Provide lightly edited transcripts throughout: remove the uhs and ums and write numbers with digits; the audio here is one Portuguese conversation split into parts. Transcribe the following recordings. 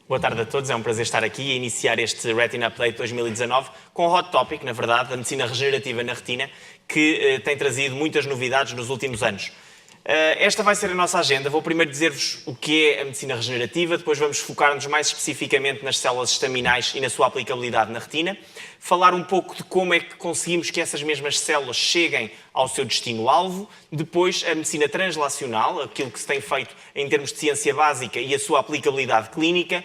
Boa tarde a todos, é um prazer estar aqui e iniciar este Retina Update 2019 com o Hot Topic, na verdade, da medicina regenerativa na retina, que tem trazido muitas novidades nos últimos anos. Esta vai ser a nossa agenda. Vou primeiro dizer-vos o que é a medicina regenerativa, depois vamos focar-nos mais especificamente nas células estaminais e na sua aplicabilidade na retina, falar um pouco de como é que conseguimos que essas mesmas células cheguem ao seu destino-alvo, depois a medicina translacional, aquilo que se tem feito em termos de ciência básica e a sua aplicabilidade clínica,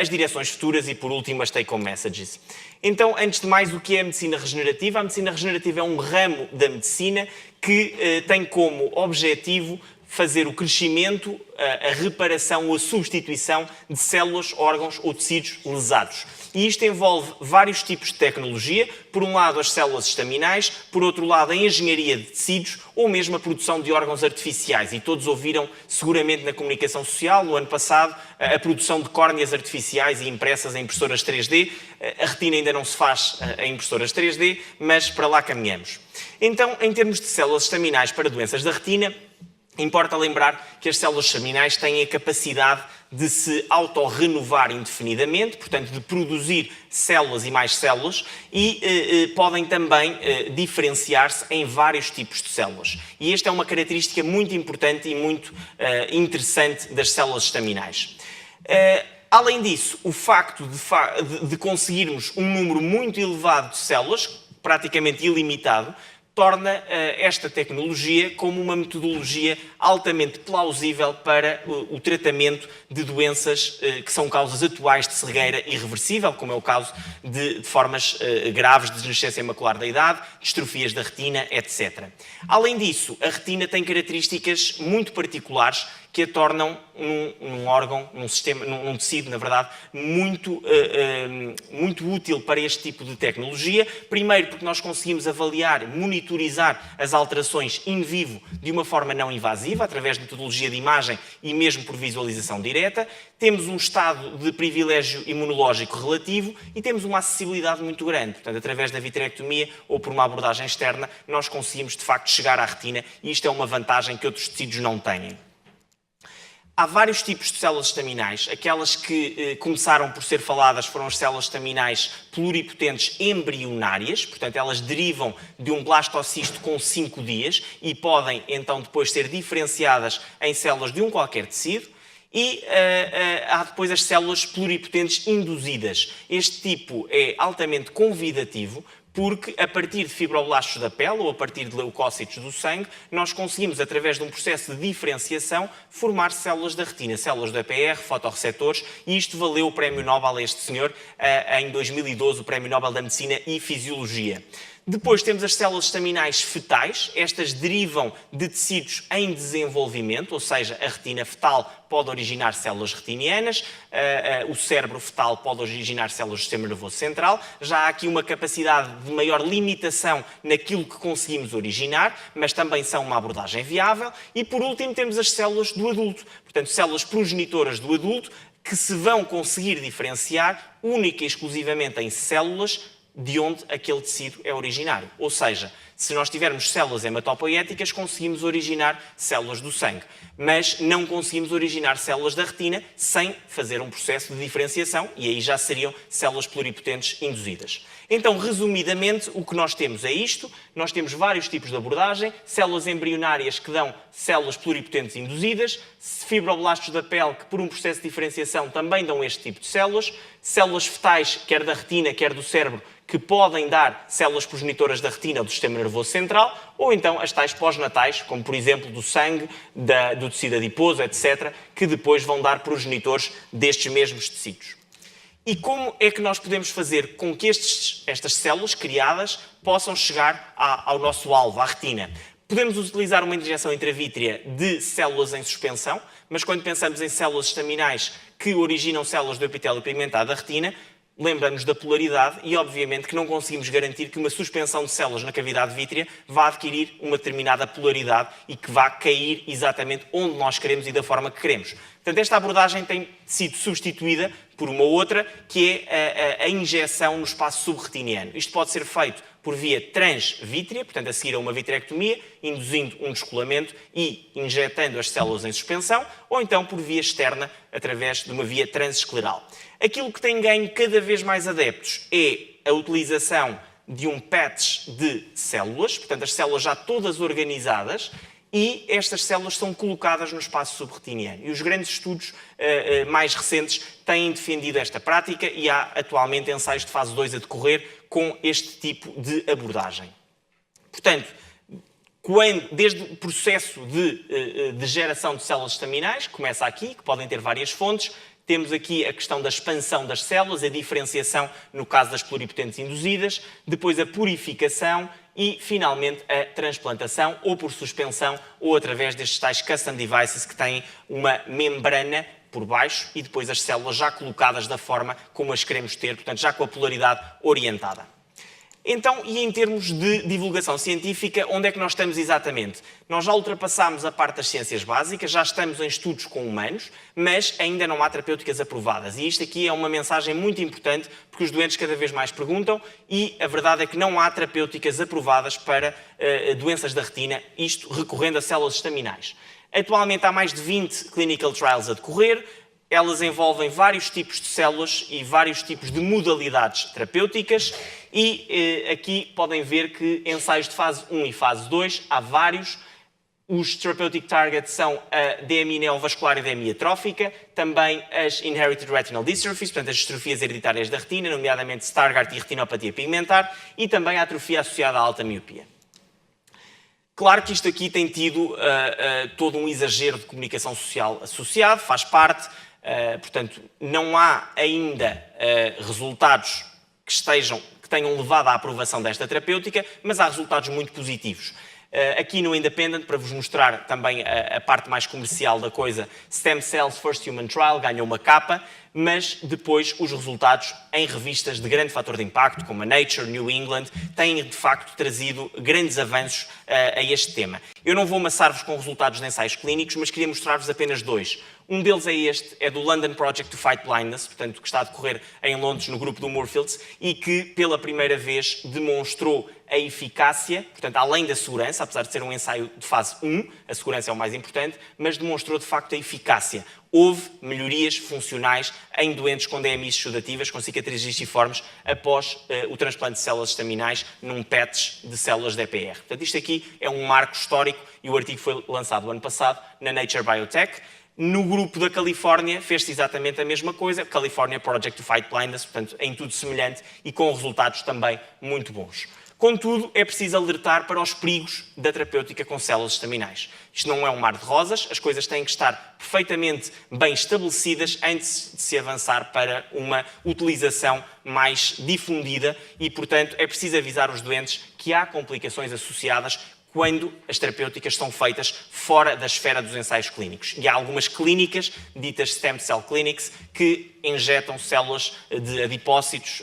as direções futuras e, por último, as take-home messages. Então, antes de mais, o que é a medicina regenerativa? A medicina regenerativa é um ramo da medicina que tem como objetivo fazer o crescimento, a reparação ou a substituição de células, órgãos ou tecidos lesados. E isto envolve vários tipos de tecnologia. Por um lado, as células estaminais, por outro lado, a engenharia de tecidos ou mesmo a produção de órgãos artificiais. E todos ouviram, seguramente, na comunicação social, no ano passado, a produção de córneas artificiais e impressas em impressoras 3D. A retina ainda não se faz em impressoras 3D, mas para lá caminhamos. Então, em termos de células estaminais para doenças da retina, importa lembrar que as células estaminais têm a capacidade de se autorrenovar indefinidamente, portanto, de produzir células e mais células, e podem também diferenciar-se em vários tipos de células. E esta é uma característica muito importante e muito interessante das células estaminais. Além disso, o facto de conseguirmos um número muito elevado de células, praticamente ilimitado, torna esta tecnologia como uma metodologia altamente plausível para o tratamento de doenças que são causas atuais de cegueira irreversível, como é o caso de formas graves de degenerescência macular da idade, distrofias da retina, etc. Além disso, a retina tem características muito particulares que a tornam num órgão, num sistema, num tecido, na verdade, muito útil para este tipo de tecnologia. Primeiro, porque nós conseguimos avaliar, monitorizar as alterações in vivo de uma forma não invasiva, através de metodologia de imagem e mesmo por visualização direta. Temos um estado de privilégio imunológico relativo e temos uma acessibilidade muito grande. Portanto, através da vitrectomia ou por uma abordagem externa, nós conseguimos, de facto, chegar à retina e isto é uma vantagem que outros tecidos não têm. Há vários tipos de células estaminais. Aquelas que começaram por ser faladas foram as células estaminais pluripotentes embrionárias, portanto elas derivam de um blastocisto com 5 dias e podem então depois ser diferenciadas em células de um qualquer tecido. E há depois as células pluripotentes induzidas. Este tipo é altamente convidativo, porque a partir de fibroblastos da pele ou a partir de leucócitos do sangue, nós conseguimos, através de um processo de diferenciação, formar células da retina, células do EPR, fotorreceptores, e isto valeu o Prémio Nobel a este senhor em 2012, o Prémio Nobel da Medicina e Fisiologia. Depois temos as células estaminais fetais. Estas derivam de tecidos em desenvolvimento, ou seja, a retina fetal pode originar células retinianas, o cérebro fetal pode originar células do sistema nervoso central. Já há aqui uma capacidade de maior limitação naquilo que conseguimos originar, mas também são uma abordagem viável. E por último temos as células do adulto, portanto células progenitoras do adulto que se vão conseguir diferenciar única e exclusivamente em células de onde aquele tecido é originário. Ou seja, se nós tivermos células hematopoéticas, conseguimos originar células do sangue, mas não conseguimos originar células da retina sem fazer um processo de diferenciação e aí já seriam células pluripotentes induzidas. Então, resumidamente, o que nós temos é isto. Nós temos vários tipos de abordagem, células embrionárias que dão células pluripotentes induzidas, fibroblastos da pele que por um processo de diferenciação também dão este tipo de células fetais, quer da retina, quer do cérebro, que podem dar células progenitoras da retina ou do sistema nervoso central, ou então as tais pós-natais, como por exemplo do sangue, do tecido adiposo, etc., que depois vão dar progenitores destes mesmos tecidos. E como é que nós podemos fazer com que estas células criadas possam chegar ao nosso alvo, à retina? Podemos utilizar uma injeção intravítrea de células em suspensão, mas quando pensamos em células estaminais que originam células do epitélio pigmentado da retina, lembramos da polaridade e, obviamente, que não conseguimos garantir que uma suspensão de células na cavidade vítrea vá adquirir uma determinada polaridade e que vá cair exatamente onde nós queremos e da forma que queremos. Portanto, esta abordagem tem sido substituída por uma outra, que é a injeção no espaço subretiniano. Isto pode ser feito por via transvítrea, portanto a seguir a uma vitrectomia, induzindo um descolamento e injetando as células em suspensão, ou então por via externa, através de uma via transescleral. Aquilo que tem ganho cada vez mais adeptos é a utilização de um patch de células, portanto as células já todas organizadas, e estas células são colocadas no espaço subretiniano. E os grandes estudos mais recentes têm defendido esta prática e há atualmente ensaios de fase 2 a decorrer com este tipo de abordagem. Portanto, desde o processo de geração de células estaminais, que começa aqui, que podem ter várias fontes, temos aqui a questão da expansão das células, a diferenciação no caso das pluripotentes induzidas, depois a purificação e, finalmente, a transplantação, ou por suspensão, ou através destes tais custom devices que têm uma membrana por baixo e depois as células já colocadas da forma como as queremos ter, portanto, já com a polaridade orientada. Então, e em termos de divulgação científica, onde é que nós estamos exatamente? Nós já ultrapassámos a parte das ciências básicas, já estamos em estudos com humanos, mas ainda não há terapêuticas aprovadas. E isto aqui é uma mensagem muito importante, porque os doentes cada vez mais perguntam e a verdade é que não há terapêuticas aprovadas para doenças da retina, isto recorrendo a células estaminais. Atualmente há mais de 20 clinical trials a decorrer. Elas envolvem vários tipos de células e vários tipos de modalidades terapêuticas e aqui podem ver que ensaios de fase 1 e fase 2 há vários. Os therapeutic targets são a DMI neovascular e DMI atrófica, também as inherited retinal dystrophies, portanto as distrofias hereditárias da retina, nomeadamente Stargardt e retinopatia pigmentar, e também a atrofia associada à alta miopia. Claro que isto aqui tem tido todo um exagero de comunicação social associado, faz parte. Portanto, não há ainda resultados que tenham levado à aprovação desta terapêutica, mas há resultados muito positivos. Aqui no Independent, para vos mostrar também a parte mais comercial da coisa, Stem Cells First Human Trial ganhou uma capa, mas depois os resultados em revistas de grande fator de impacto, como a Nature, New England, têm de facto trazido grandes avanços a este tema. Eu não vou amassar-vos com resultados de ensaios clínicos, mas queria mostrar-vos apenas dois. Um deles é este, é do London Project to Fight Blindness, portanto, que está a decorrer em Londres, no grupo do Moorfields, e que, pela primeira vez, demonstrou a eficácia, portanto, além da segurança, apesar de ser um ensaio de fase 1, a segurança é o mais importante, mas demonstrou, de facto, a eficácia. Houve melhorias funcionais em doentes com DMIs exudativas, com cicatrizes gistiformes, após o transplante de células estaminais num patch de células de EPR. Portanto, isto aqui é um marco histórico e o artigo foi lançado o ano passado na Nature Biotech. No grupo da Califórnia fez-se exatamente a mesma coisa, California Project to Fight Blindness, portanto, em tudo semelhante e com resultados também muito bons. Contudo, é preciso alertar para os perigos da terapêutica com células estaminais. Isto não é um mar de rosas, as coisas têm que estar perfeitamente bem estabelecidas antes de se avançar para uma utilização mais difundida e, portanto, é preciso avisar os doentes que há complicações associadas quando as terapêuticas são feitas fora da esfera dos ensaios clínicos. E há algumas clínicas, ditas stem cell clinics, que injetam células de adipócitos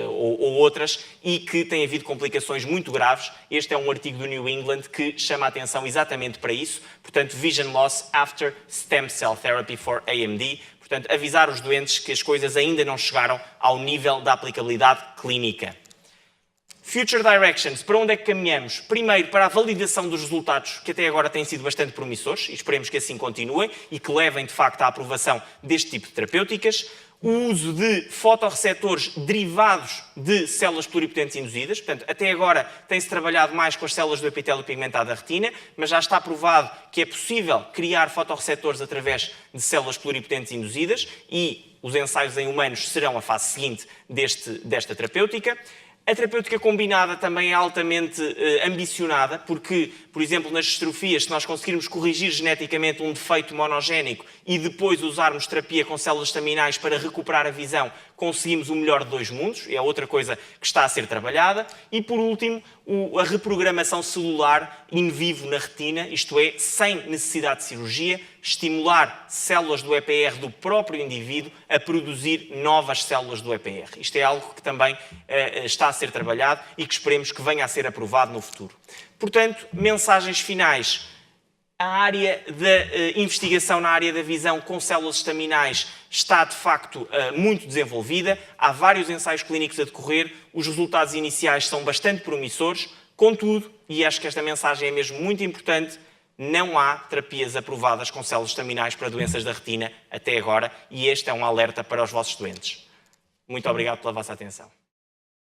ou outras e que têm havido complicações muito graves. Este é um artigo do New England que chama a atenção exatamente para isso. Portanto, vision loss after stem cell therapy for AMD. Portanto, avisar os doentes que as coisas ainda não chegaram ao nível da aplicabilidade clínica. Future Directions, para onde é que caminhamos? Primeiro, para a validação dos resultados, que até agora têm sido bastante promissores, e esperemos que assim continuem e que levem, de facto, à aprovação deste tipo de terapêuticas. O uso de fotorreceptores derivados de células pluripotentes induzidas. Portanto, até agora tem-se trabalhado mais com as células do epitélio pigmentado da retina, mas já está provado que é possível criar fotorreceptores através de células pluripotentes induzidas e os ensaios em humanos serão a fase seguinte desta terapêutica. A terapêutica combinada também é altamente ambicionada, porque, por exemplo, nas distrofias, se nós conseguirmos corrigir geneticamente um defeito monogénico e depois usarmos terapia com células estaminais para recuperar a visão, conseguimos o melhor de dois mundos, é outra coisa que está a ser trabalhada. E, por último, a reprogramação celular in vivo na retina, isto é, sem necessidade de cirurgia, estimular células do EPR do próprio indivíduo a produzir novas células do EPR. Isto é algo que também está a ser trabalhado e que esperemos que venha a ser aprovado no futuro. Portanto, mensagens finais. A área da investigação na área da visão com células estaminais está, de facto, muito desenvolvida. Há vários ensaios clínicos a decorrer. Os resultados iniciais são bastante promissores. Contudo, e acho que esta mensagem é mesmo muito importante, não há terapias aprovadas com células estaminais para doenças da retina até agora, e este é um alerta para os vossos doentes. Muito obrigado pela vossa atenção.